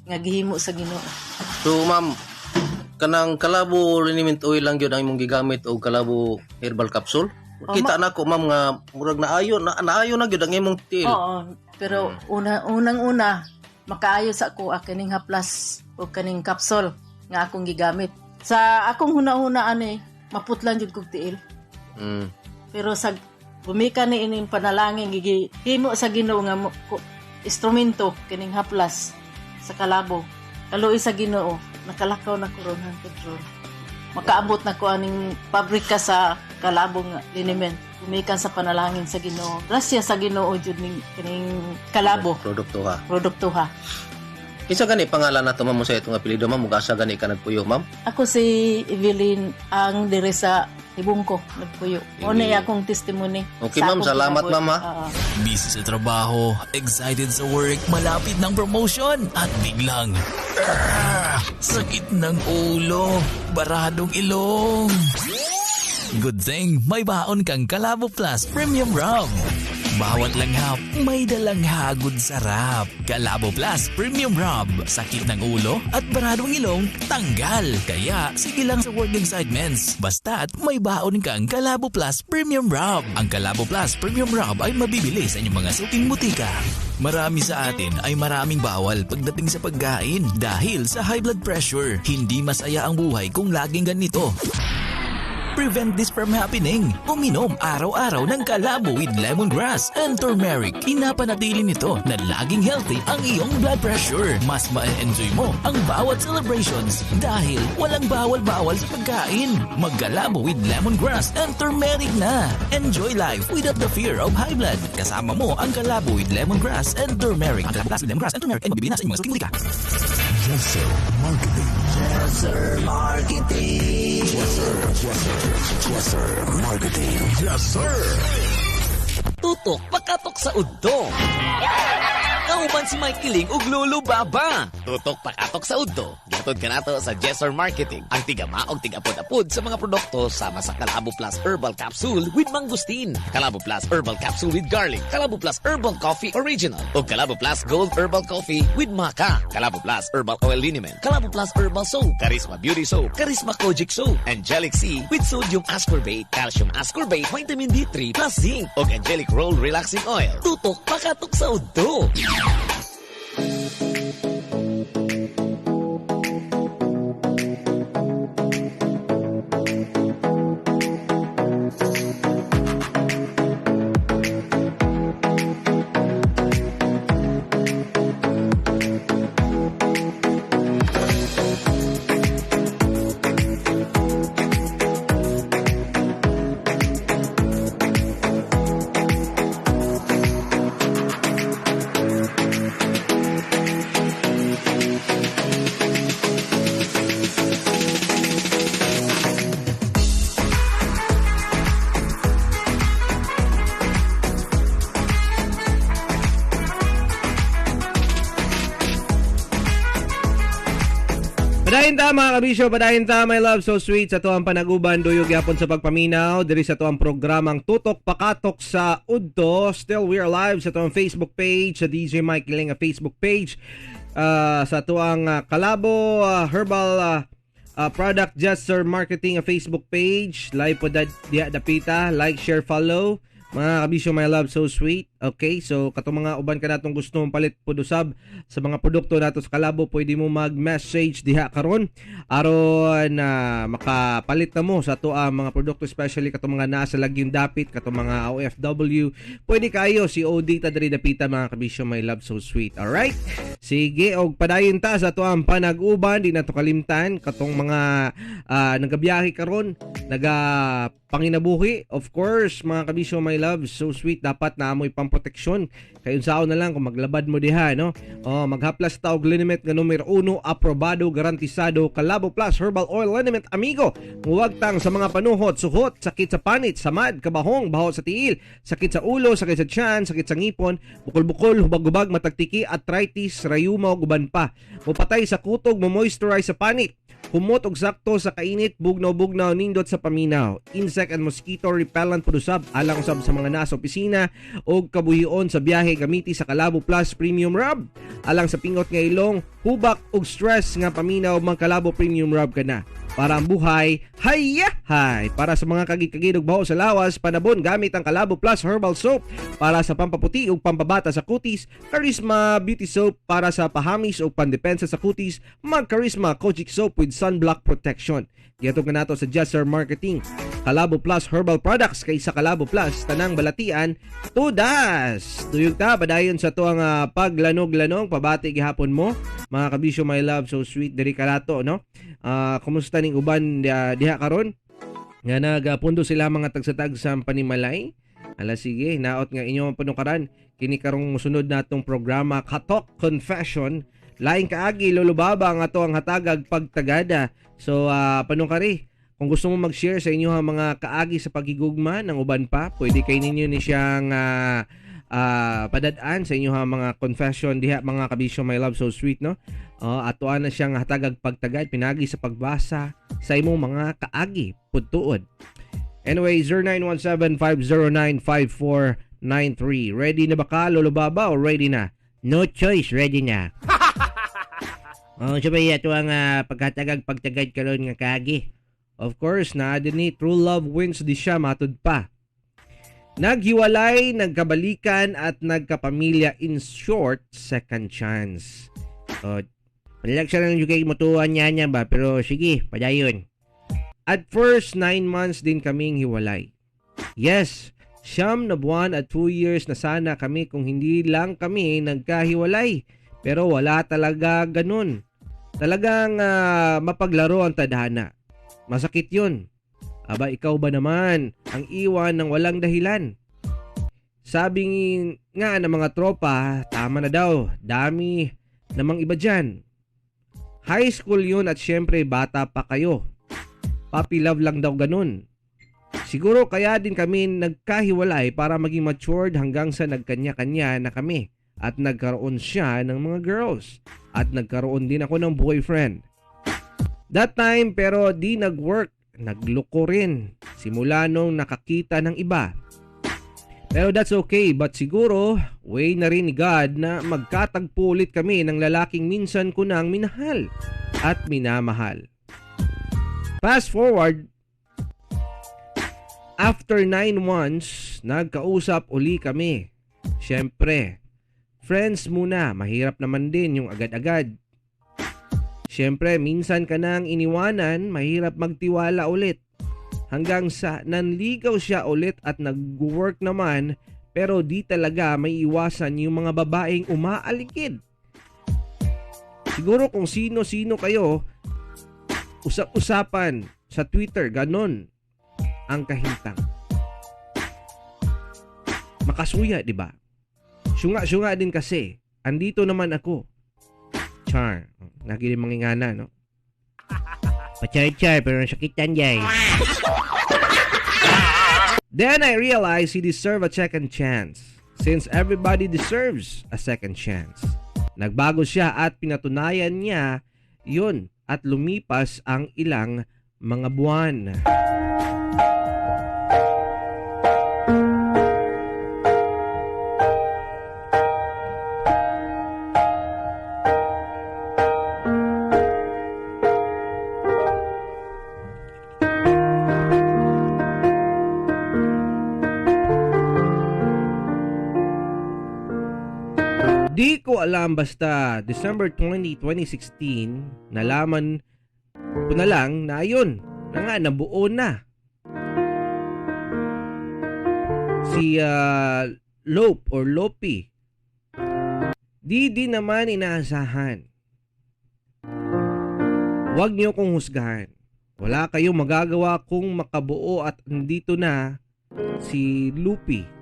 nga gihimo sa Ginoo. So ma'am, kanang kalabo liniment oil lang gyud ang imong gigamit o kalabo herbal capsule? Kita na ko ma'am nga murag naayo na gyud ang imong tiil. Oo, pero unang-una makaayo sa ako kining haplas o kaning capsule nga akong gigamit. Sa akong huna-huna ani maputlan jud kog tiil. Pero sa bumika ni ining panalangin gihimo sa Ginoo nga instrumento kining haplas sa kalabo. Kaluoy sa Ginoo, nakalakaw na ko ron hangtod ron. Makaabot na ko aning pabrika sa kalabong liniment. Umikan sa panalangin sa Ginoo. Grasya sa Ginoo jud ning kining kalabo. Produktuha. Kinsa gani pangalan nato ma'am sa itong apelyido ma'am? Ug asa gani ka nagpuyo ma'am? Ako si Evelyn ang dire sa Ibungko nagpuyo. Una akong testimony. Okay ma'am, salamat ma'am ha. Busy sa trabaho, excited sa work, malapit ng promotion at biglang sakit ng ulo, baradong ilong. Good thing may baon kang Calabo Plus Premium Rum. Bawat langhap, may dalang hagod sarap. Calabo Plus Premium Rub. Sakit ng ulo at baradong ilong, tanggal. Kaya, sige lang sa work excitements. Basta't may baon kang Calabo Plus Premium Rub. Ang Calabo Plus Premium Rub ay mabibili sa inyong mga suking butika. Marami sa atin ay maraming bawal pagdating sa pagkain dahil sa high blood pressure. Hindi masaya ang buhay kung laging ganito. Prevent this from happening. Uminom araw-araw ng Calabo with lemongrass and turmeric. Pinapanatili nito na laging healthy ang iyong blood pressure. Mas ma-enjoy mo ang bawat celebrations dahil walang bawal-bawal sa pagkain. Mag-Calabo with lemongrass and turmeric na. Enjoy life without the fear of high blood. Kasama mo ang Calabo with lemongrass and turmeric. Ang Calabo with lemongrass and turmeric ay mabibili na sa inyong mga suking butika. Jesser Marketing. Jesser Marketing. Jesser Marketing. Yes, sir. Tutok pakatok sa udto. Kauban si Mike Kiling ug Lolo Baba. Tutok pakatok sa udto. Gatod ka nato sa Jesser Marketing. Ang tigama og tigapod-apod sa mga produkto sama sa Calabo Plus Herbal Capsule with Mangustin, Calabo Plus Herbal Capsule with Garlic, Calabo Plus Herbal Coffee Original, ug Calabo Plus Gold Herbal Coffee with Maca, Calabo Plus Herbal Oil Liniment, Calabo Plus Herbal Soap, Charisma Beauty Soap, Charisma Kojic Soap, Angelic C with sodium ascorbate, calcium ascorbate, vitamin D3 plus zinc, ug Angelic Roll Relaxing Oil. Tutok pakatok sa udto. Padahin ta mga kabisyo, padahin ta my love so sweet sa tuang panaguban duyog yapon sa pagpaminaw diri sa tuang programang Tutok Pakatok sa Udto. Still we are live sa tuang Facebook page, sa DJ Mike Kiling Facebook page, sa tuang Calabo Herbal Product Jesser Marketing Facebook page. Live po diya dapita, like, share, follow. Mga kabisyo, my love so sweet. Okay, so katong mga uban ka natong gusto mong palit po usab sa mga produkto nato sa Calabo, pwede mo mag-message diha karon aron na makapalit na mo sa ato ang mga produkto, especially katong mga nasa lagyong dapit, katong mga OFW. Pwede kayo si OD ta diri dapita mga kabisyo, my love so sweet. Alright? Sige, og padayon ta sa ato ang panag-uban, di na to kalimtan katong mga nagabiyahe karon, panginabuhi. Of course, mga kabisyo, my love so sweet, dapat na amoy proteksyon. Kayong sao na lang kung maglabad mo diha, no? Maghaplas ta og liniment nga numero 1, aprobado, garantisado, Calabo Plus Herbal Oil Liniment, amigo. Muwagtang sa mga panuhot, suhot, sakit sa panit, samad, kabahong, baho sa tiil, sakit sa ulo, sakit sa tiyan, sakit sa ngipon, bukol-bukol, hubag-hubag, matagtiki, arthritis, rayuma, guban pa. Mupatay sa kutog, mo-moisturize sa panit. Humot og sakto sa kainit, bugnaw-bugnaw, nindot sa paminaw. Insect and mosquito repellent produsab, alang usab sa mga nasa opisina og kabuhion sa biyahe, gamiti sa Calabo Plus Premium Rub. Alang sa pingot nga ilong, pubak ug stress nga paminaw, magkalabo premium rub ka na. Para ang buhay, hayahay! Para sa mga kagig-kagid ug baho sa lawas, panabon gamit ang Kalabo Plus Herbal Soap para sa pampaputi ug pampabata sa kutis, Charisma Beauty Soap para sa pahamis ug pandepensa sa kutis, mag-Charisma Kojic Soap with Sunblock Protection. Gihatod nga nato sa Jesser Marketing. Kalabo Plus Herbal Products kay sa Kalabo Plus tanang balatian tudas. Tuyog ta padayon sa tuang paglanog-lanong pabati gihapon mo mga kabisyo, my love, so sweet diri karato, no? Kumusta ning uban diha karon? Nga nagapundo sila mga tagsatag sa panimalay. Ala sige, naot nga inyo panukaran kini karong musunod natong programa Katok Confession. Laing kaagi lulubaba ang ato ang hatagag pagtagada. So panukari, kung gusto mo mag-share sa inyo mga kaagi sa pagigugma ng uban pa, pwede kay ninyo ni siyang padadaan sa inyo mga confession diha mga kabisyo, my love, so sweet, no? Atoan na siyang hatagag pagtagad pinagi sa pagbasa sa imong mga kaagi pudtuod. Anyway, 0917-509-5493. Ready na ba ka, Lulubaba, o ready na? No choice, ready na. Sabay ito ang paghatagag pagtagad karon nga kaagi. Of course, na ni true love wins di siya matud pa. Naghiwalay, nagkabalikan at nagkapamilya, in short, second chance. Palilak siya lang yung kay mutuan niya ba, pero sige, padayon. At first, 9 months din kaming hiwalay. Yes, 9 na buwan at 2 years na sana kami kung hindi lang kami nagkahiwalay. Pero wala talaga ganun. Talagang mapaglaro ang tadhana. Masakit yun. Aba, ikaw ba naman ang iwan ng walang dahilan? Sabi nga ng mga tropa, tama na daw, dami namang iba dyan. High school yun at syempre bata pa kayo. Puppy love lang daw ganun. Siguro kaya din kami nagkahiwalay para maging matured hanggang sa nagkanya-kanya na kami. At nagkaroon siya ng mga girls. At nagkaroon din ako ng boyfriend. That time pero di nag-work. Nagloko rin. Simula nung nakakita ng iba. Pero that's okay. But siguro, way na rin ni God na magkatagpo ulit kami ng lalaking minsan ko nang minahal. At minamahal. Fast forward. After 9 months, nagkausap uli kami. Siyempre, friends muna, mahirap naman din yung agad-agad. Siyempre, minsan ka nang iniwanan, mahirap magtiwala ulit. Hanggang sa nanligaw siya ulit at nag-work naman, pero di talaga may iwasan yung mga babaeng umaaligid. Siguro kung sino-sino kayo, usap-usapan sa Twitter, ganon ang kahintang. Makasuya, di ba? Syunga din kasi. Andito naman ako. Char. Nagiling mangingana, no? Pachar-char, pero sakitan jay. Then I realized he deserved a second chance. Since everybody deserves a second chance. Nagbago siya at pinatunayan niya yun at lumipas ang ilang mga buwan. Di ko alam, basta December 20, 2016, nalaman ko na lang na ayun, na nga, nabuo na. Si Lope or Lopi. Di naman inaasahan. Huwag niyo kong husgahan. Wala kayong magagawa kung makabuo at nandito na si Lupi.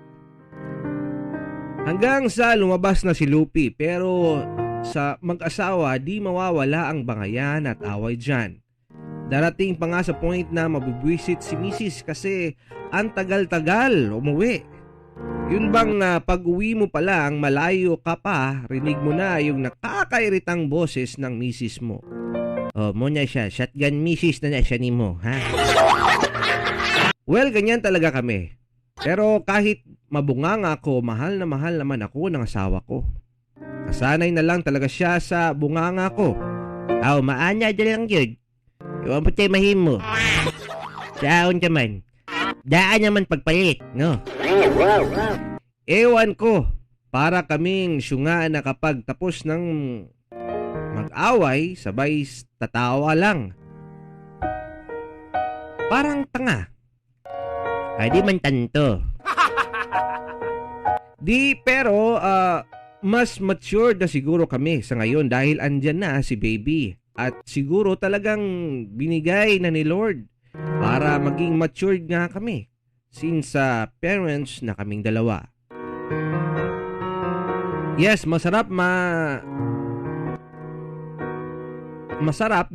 Hanggang sa lumabas na si Lupi, pero sa mag-asawa di mawawala ang bangayan at away dyan. Darating pa nga sa point na mabibwisit si Mrs. kasi ang tagal-tagal umuwi. Yun bang pag-uwi mo pa lang, malayo ka pa, rinig mo na yung nakakairitang boses ng Mrs. mo. Mo na siya, shotgun Mrs. na siya ni mo, ha? Well, ganyan talaga kami. Pero kahit mabunganga ako, mahal na mahal naman ako ng asawa ko. Nasanay na lang talaga siya sa bunganga ko. Aw, maanya dyan lang yun. Iwan po tayo mahimo. Saon ka man. Daan naman pagpalit, no? Ewan ko, para kaming syunga na kapag tapos ng mag-away, sabay tatawa lang. Parang tanga. Ay, di man tanto. Pero mas mature na siguro kami sa ngayon dahil andyan na si baby. At siguro talagang binigay na ni Lord para maging matured nga kami since parents na kaming dalawa. Yes, masarap na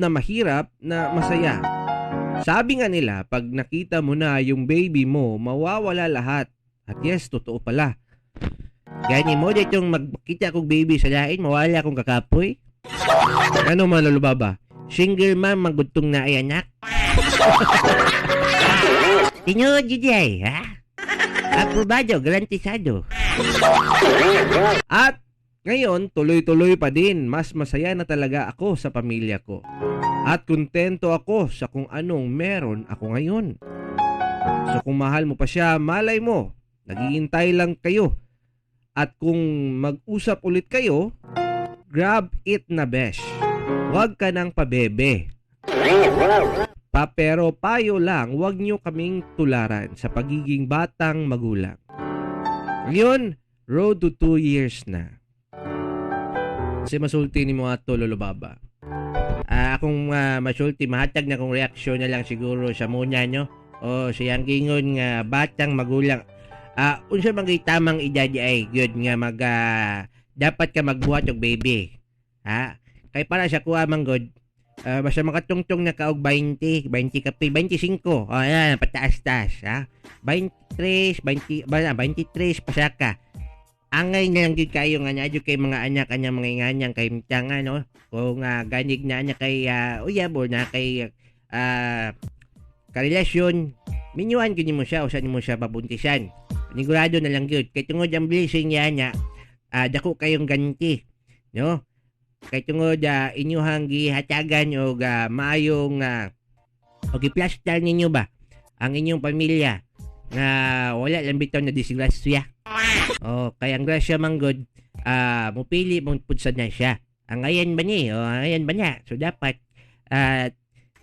mahirap na masaya. Sabi nga nila, pag nakita mo na yung baby mo, mawawala lahat. At yes, totoo pala. Gani mo, ditong magkita kong baby sa lain, mawala akong kakapoy. Ano man, Lolo Baba? Single mom, magutong na ay anak? Tinod, Juday, ha? Aprobado, garantisado. At ngayon, tuloy-tuloy pa din. Mas masaya na talaga ako sa pamilya ko. At kontento ako sa kung anong meron ako ngayon. So kung mahal mo pa siya, malay mo, naghihintay lang kayo. At kung mag-usap ulit kayo, grab it na besh. Huwag ka nang pabebe. Pero payo lang, huwag nyo kaming tularan sa pagiging batang magulang. Ngayon, road to 2 years na. Kasi masulti ni mo ato, Lolo Baba. Akong masulti, mahatag na kong reaksyon na lang siguro sa muna nyo. O siyang gingon nga batang magulang. Unsa man kay tamang edad ay good nga dapat ka magbuhat og baby. Ha? Kay para sa kuha man god, basta makatungtong na kaog 20 kape, 25. Ayan, pataas-taas, ha? 23 pasaka. Angay na lang gyud kayo nga nadyo kay mga anak kanya mga inganyang kay mitanga, no? Kung ganig na anya kay uyabo na kay karelasyon, minyuan gini mo siya, usan mo siya babuntisan. Panigurado na lang yun. Kay tungod ang blessing niya, dako kayong ganti. No? Kay tungod inyuhang gihatagan o maayong o giplastar ninyo ba ang inyong pamilya na wala lang bitaw na disgrasya. O kay ang grasya manggod, mupili mong pudsa na siya. Ang ayan ba niya? O ang ayan ba niya? So dapat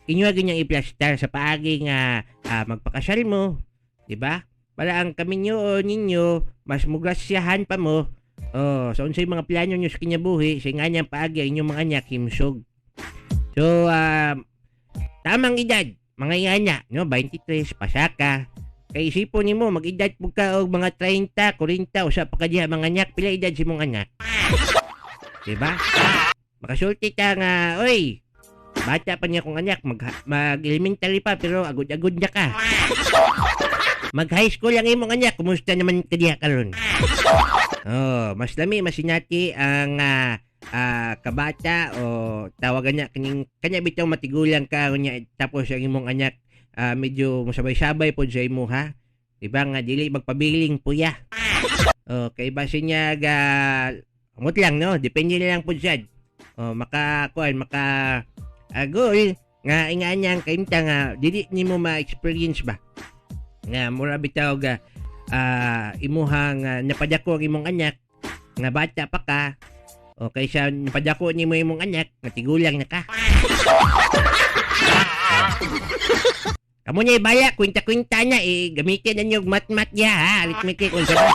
inyo ganyang iplastar sa paagi nga magpakasal mo, di ba? Para ang kami nyo o ninyo, mas mugrasyahan pa mo. So unsay mga plano nyo sa kinyabuhi, sa nga niyang paagi ang inyong mga anak himsog. So, tamang edad, mga inganya, no? 23, pasaka. Kay isipon nimo mag-edad po ka og mga 30, 40, usa pa ka diha mga anak, pila edad si mong anak? di ba? Makasulti ka nga, oy, bata pa niya kong anak, mag-elementary pa, pero agod-agod na ka. Mag-high school lang imong anak, kumusta naman ka diha karon? Oh, mas lami, mas sinati ang kabata o tawagan niya, kanya bitaw matigulang ka, kanya, tapos ang imong anak, medyo masabay-sabay po sa imo, ha? Diba nga, dili magpabiling puya. Oh, kay base niya amot lang, no? Depende na lang po siya. Oh, goal nga ingaan niya ang kaimta nga dili nimo ma-experience ba nga mura bitaw imuhang napadako ang imong anak nga bata pa ka o kaysa napadako nimo imong anak nga tigulang na ka. Kamo niya ibaya kwenta-kwenta niya gamitin ninyo mat-mat niya, ha, arithmetic unsa ba.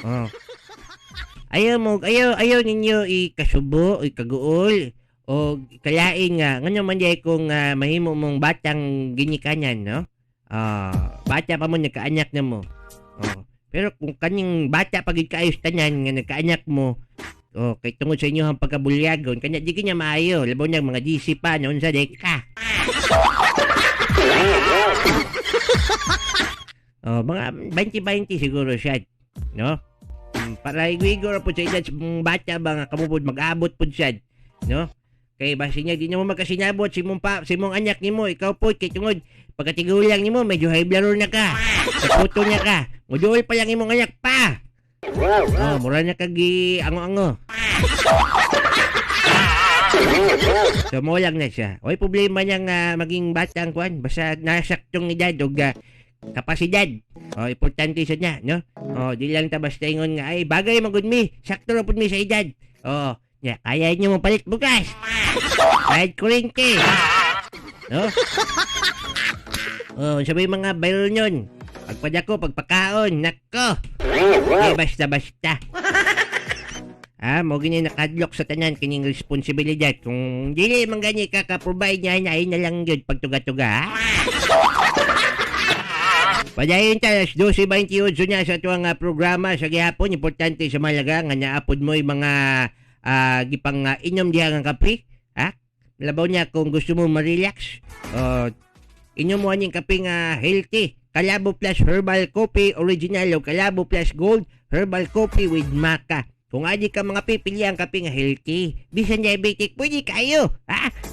Oh. Ayaw ninyo ikasubo, ikaguol, o kalaing ngano man diay kung mahimo mong batang ginikanan, no? Bata pa mo, nagkaanak na mo. Pero kung kanyang bata pagid kaayos tanan nga nagkaanak mo, kay tungod sa inyo ang pagkabulyagon, kanya di kanya maayo, labaw niya mga DC pa, noon sa deka. Mga 20-20 siguro siya, no? Para igwigor po sa edad bata ba nga kamupod mag-abot po siya, no? Kay basi niya di mo magkasinabot si mong anak nimo, ikaw po kay tungod pagkatigulang nimo medyo high blood na ka. Sa puto niya ka. Modul pa lang imong anak pa. Mura na kagi ango-ango. So mo lang na siya. Oy problema niyang maging batang kuan basta nasaktong edad o kapasidad. Importante siya niya, no? Di lang ta basta ingon nga ay bagay magud mi, sakto ra pud mi sa edad. Nya kaya niyo mo palit bukas. Kahit kurinke. No? Sabi mga viral nyon. Pagpadako, pagpakaon, nako. Basta-basta. Mo ganyan nakadlock sa tanan kining responsibilidad. Kung dili man ganyan kaka-provide niya, ay na lang yun pagtuga-tuga. Padayon tayo, 12:28 niya sa tuwang programa sa gihapon. Importante sa malaga nga naapod mo yung mga gipang inyom diha nga kape. Labaw niya kung gusto mo ma-relax. Inyom mo anyang kape nga healthy. Kalabo Plus Herbal Coffee Original o Kalabo Plus Gold Herbal Coffee with Maca. Kung adi ka mga pipili ang kape nga healthy, bisan diabetic, pwede kayo.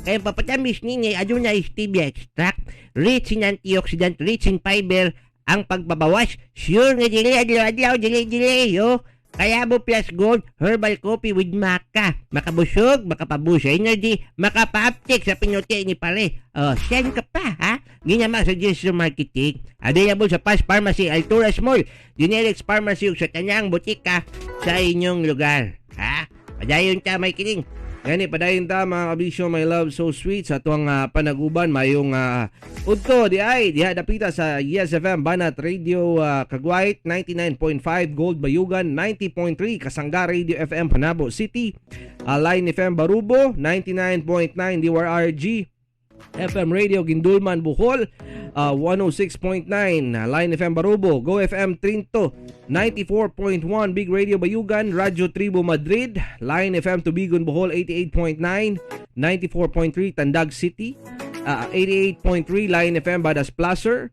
Kaya papatamis ninyo, aduna stevia extract, rich in antioxidant, rich in fiber, ang pagbabawas. Sure nga dili, adlaw, dili, yo. Kalabo Plus Gold Herbal Coffee with Maca. Makabusog, makapabus sa energy, makapa-uptick sa pinuti ni pare. Send ka pa, Ginama sa Gesture Marketing. Available sa Paz Pharmacy, Alturas Mall, Generics Pharmacy ug sa tanyang butika sa inyong lugar. Padayon ta may kining. Gani padayon ta mga kabisyo, my love so sweet sa tuwang panaguban mayong udto di ay diha dapita sa Yes FM Banat Radio Kagwait 99.5 Gold Bayugan 90.3 Kasangga Radio FM Panabo City, Line FM Barubo 99.9 DWRG FM Radio Gindulman Bohol 106.9 Line FM Barubo, Go FM Trinto 94.1 Big Radio Bayugan, Radyo Tribo Madrid, Line FM Tubigon Bohol 88.9 94.3 Tandag City, 88.3 Line FM Badas Placer,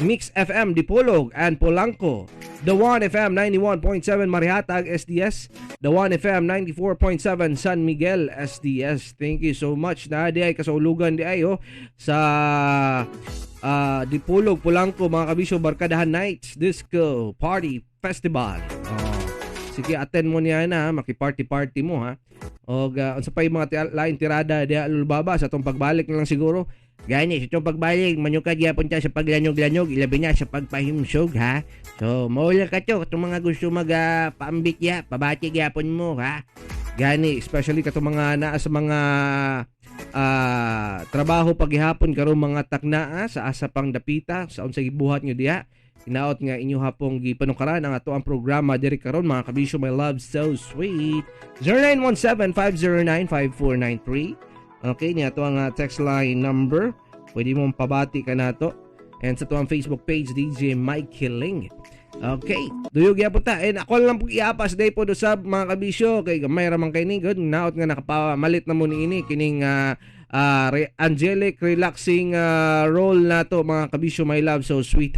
Mix FM Dipolog and Polanco, The One FM 91.7 Marihatag SDS, The One FM 94.7 San Miguel SDS. Thank you so much na di ay kasaulugan di ay sa Dipolog, Polanco, mga kabisyo, Barkadahan Nights Disco Party Festival. Sige, attend mo niya na, maki-party-party mo o sa pa yung mga lain tirada di alulbaba sa itong pagbalik na lang siguro. Gani, sa itong pagbalik, manyukad yapon ta sa paglanyog-lanyog, ilabi na sa pagpahimsog So, maula ka to, itong mga gusto paambit pabati yapon mo Gani, especially katong mga naa sa mga trabaho paghihapon karon mga taknaa sa asa pang dapita sa unsay gibuhat nyo diha. Inaot nga inyo hapong gipanukaran ang ato ang programa diri karon mga kabisyo, my love so sweet. 0917-509-5493. Okay, niya to ang text line number. Pwede mong pabati ka nato. And sa to ang Facebook page DJ Mike Killing. Okay, duyog ya po ta. And ako lang po iapas day po do sa mga kabisyo kay gamay ramang kay ni good. Naot nga nakapamalit na mo ni ini kining angelic relaxing role na to mga kabisyo, my love so sweet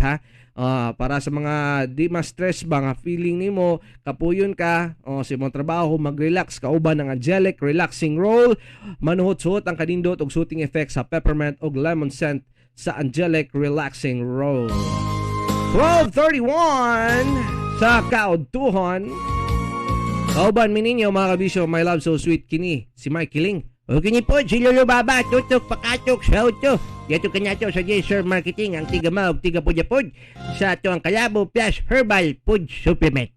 para sa mga di ma-stress ba nga feeling nimo kapuyon ka sa imong trabaho, mag-relax kauban ng angelic relaxing roll. Manuhot-suhot ang kanindot og soothing effects sa peppermint og lemon scent sa angelic relaxing roll. 12:31 sa Kaudtuhon. Kauban mi ninyo mga kabisyo, my love so sweet kini si Mike Killing. O kini po si Lolo Baba, tutok pakatok sa auto. Yato kanyato sa Gesture Marketing ang tiga maog tiga pudya-pud sa ato ang Kalabo Plus Herbal Food Supplement.